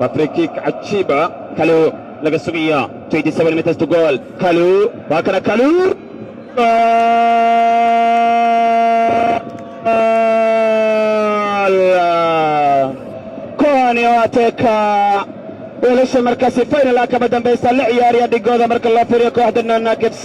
وفريكيك عجيبة. كالو لقى السوقية 27 متر تو جول. كالو وهكذا كالو كوني واتيكا وليش المركزي فين لك بدن بيسال عيار يا ديغودا marka la fiiriyo kooxda Nana FC.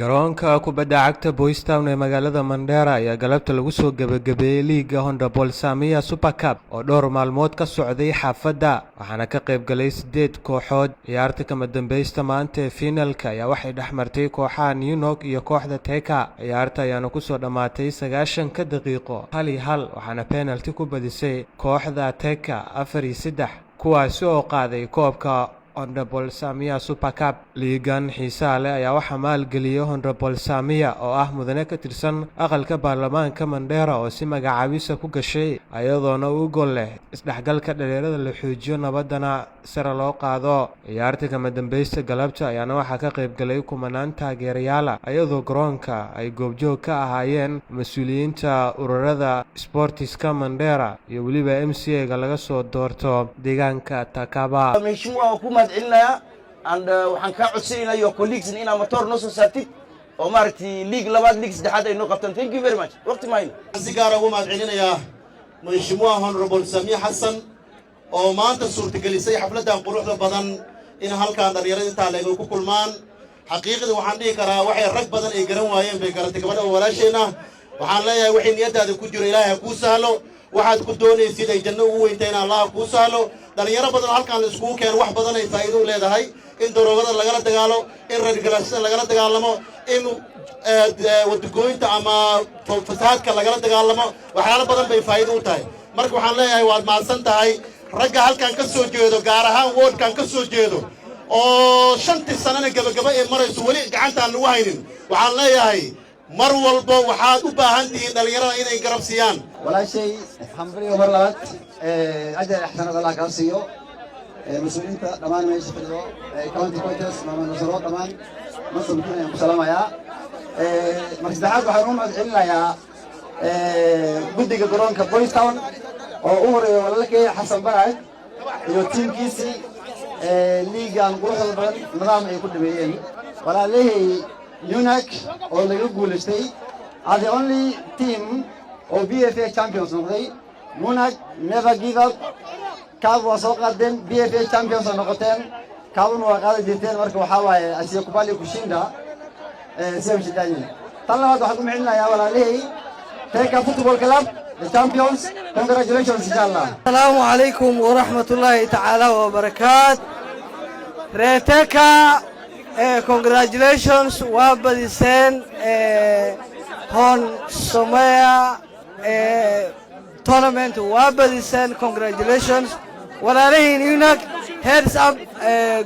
garoonka kubadda cagta Boys Town ee magaalada Mandera ayaa galabta lagu soo gabagabeeyay liiga Honorable Samia Super Cup oo dhowr maalmood ka socday xaafadda waxaana ka qayb galay 8 kooxood. ciyaarta kama dambaysta maanta ee finalka ayaa waxay dhexmartay kooxaha New York iyo kooxda Teka. ciyaarta ayaana ku soo dhamaatay 90 daqiiqo 1-1 waxaana penalty ku badisay kooxda Teka 4-3 kuwaasi oo qaaday koobka Honorable Samia Super Cup. liigan xiisaha leh ayaa waxaa maalgeliyay Honorable Samia oo ah mudane ka tirsan aqalka baarlamaanka Mandera oo si magacaabisa ku gashay ayadoona u gol leh isdhexgalka dhalinyarada la xoojiyo nabadana sare loo qaado. ciyaarta kama dambaysta galabta ayaana waxaa ka qayb galay kumanaan taageerayaal ayadoo garoonka ay goobjoog ka ahaayeen mas'uuliyiinta ururada sportiska Mandera iyo waliba MCA-ga laga soo doorto deegaanka Takaba. إلنا عند وحنكا عسينا يو colleagues إننا مطور نص ساتيت ومارتي ليج لبعض ليجز ده هذا إنه كابتن thank you very much وقت ما هنا سيجارة هو مدعينا يا مشموع هونربل سميع حسن وما أنت صورة جلسة حفلة قروح لبدن إن هالكان دريرة تعلق وكل مان حقيقة وحندي كرا وحي الرك بدن إجرام وياه بكرة كمان ولا شينا وحن لا يا وحي نيته هذا كجور إله كوسالو واحد كدوني سيد الجنة وإنتين الله كوسالو dhalinyaro badan halkaan la iskugu keen wax badan ay faa'iido u leedahay in doorowada lagala dagaalo in radicalism lagala dagaalamo in wadagooyinta ama fasaadka lagala dagaalamo waxyaalo badan bay faa'iido u tahay. marka waxaan leeyahay waad mahadsan tahay ragga halkaan ka soo jeedo gaar ahaan wardkan ka soo jeedo oo 5 sanana gabagaba ee marayso wali gacantaan lagu haynin. waxaan leeyahay mar walba waxaad u baahan tihiin dhalinyarada inay garab siiyaan. ولا شيء حمبري وهرلات أجل إحسان الله كاسيو مسؤولين تمام ما يشتغلوا كونتي كويتس ما نصروا تمام مصر كنا يوم سلام يا مركز بحرون إلا يا بدي كقرون كبويس تاون أو عمر ولا لك حسن بعد يوتيم كيسي ليجا نقول هذا نظام يكون بيجي ولا ليه يونك أو اللي يقول شيء are the only team of BFA champions نقولي Munich never give up. كاب وساقدن BFA champions نقطتين كابون وقال جدين مركو حواي أشياء كبالي كوشيندا سيم شداني طلعوا واحد معنا يا ولا ليه تيكا فوتبول كلاب the champions congratulations إن شاء الله. السلام عليكم ورحمة الله تعالى وبركاته. ريتيكا congratulations وبديسين هون سمية tournament وبديسين congratulations ولكن هناك heads up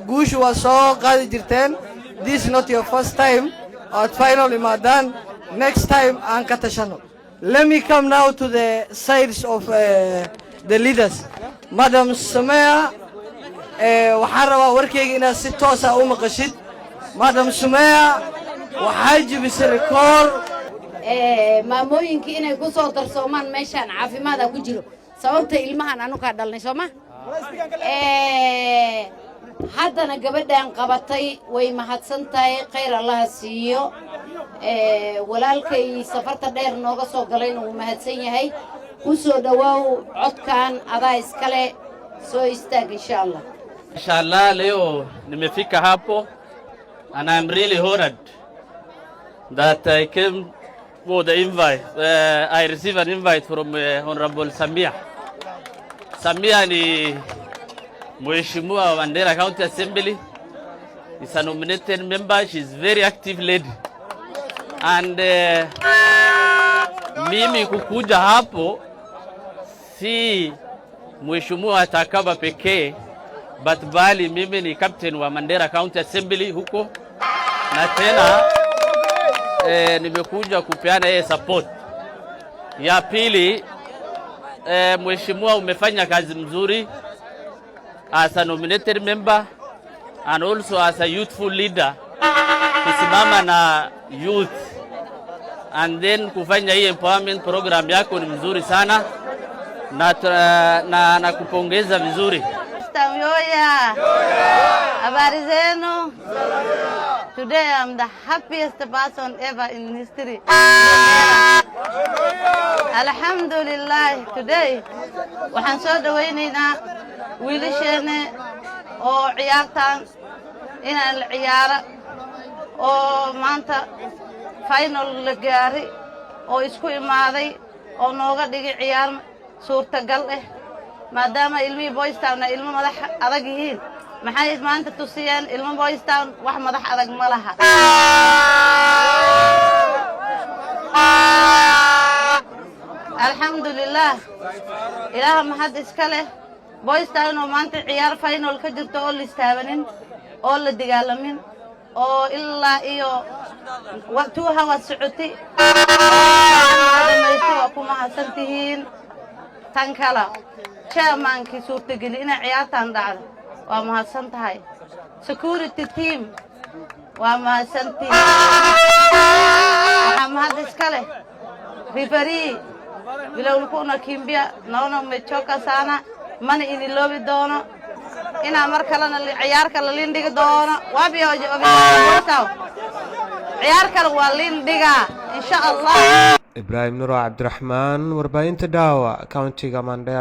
gush وصو قاعد جرتين this is not your first time at final Ramadan next time أنكتشانو. Let me come now to the sides of the leaders. Madam Sumaya وحروا وركي إن ستوسا مقشد Madam Sumaya وحاجب السركور maamooyinka inay ku soo darsoomaan meeshaan caafimaad ku jiro sababta ilmahan aanu ka dhalnay Soomaa haddana gabadhan qabatay way mahadsan tahay khayr Allah siiyo walaalkay safarta dheer nooga soo galayna uu mahadsan yahay ku soo dhawaaw codkan adaa iskale soo istaag inshallah leo nimefika hapo and I'm really honored that I came for the invite. I received an invite from Honorable Samia. Samia ni Mheshimiwa wa Mandera County Assembly. Is a nominated member. She's very active lady. And mimi kukuja hapo si Mheshimiwa Takaba pekee, but bali mimi ni captain wa Mandera County Assembly huko na tena nimekuja kupeana yeye support. Ya pili, Mheshimiwa umefanya kazi mzuri as a nominated member and also as a youthful leader kusimama na youth and then kufanya hii empowerment program yako ni mzuri sana na kupongeza vizuri. Town, Yoya. Abarizeno. Today I'm the happiest person ever in history. Alhamdulillah, today waxaan soo dhawaynaynaa wiilasheena oo ciyaartaan inaan la ciyaaro oo maanta final la gaaray oo isku imaaday oo nooga dhigay ciyaar suurtagal ah maadaama ilmihii Boys Town ilmo madax adag yihiin maxay maanta tusiyeen ilmo Boys Town wax madax adag ma laha alxamdulillah ilaaha mahad iska leh Boys Town oo maanta ciyaar final ka jirto oo la istaabanin oo la dagaalamin oo ilaa iyo waqtu hawa socoti waa kuma hasantihiin tan kala chairman-kii suurtageli inay ciyaartaan dhacdo waa mahadsan tahay security team waa mahadsantihiin waxaa mahad iska leh referee bilowlkuna kimbia naona mechoka sana mana iniloobi doono inaa mar kalena ciyaar kale lindhigi doono waabiyo ciyaar kale waa lindhigaa insha Allah Ibrahim Nuro Cabdiraxmaan warbaahinta Daawa countiga Mandera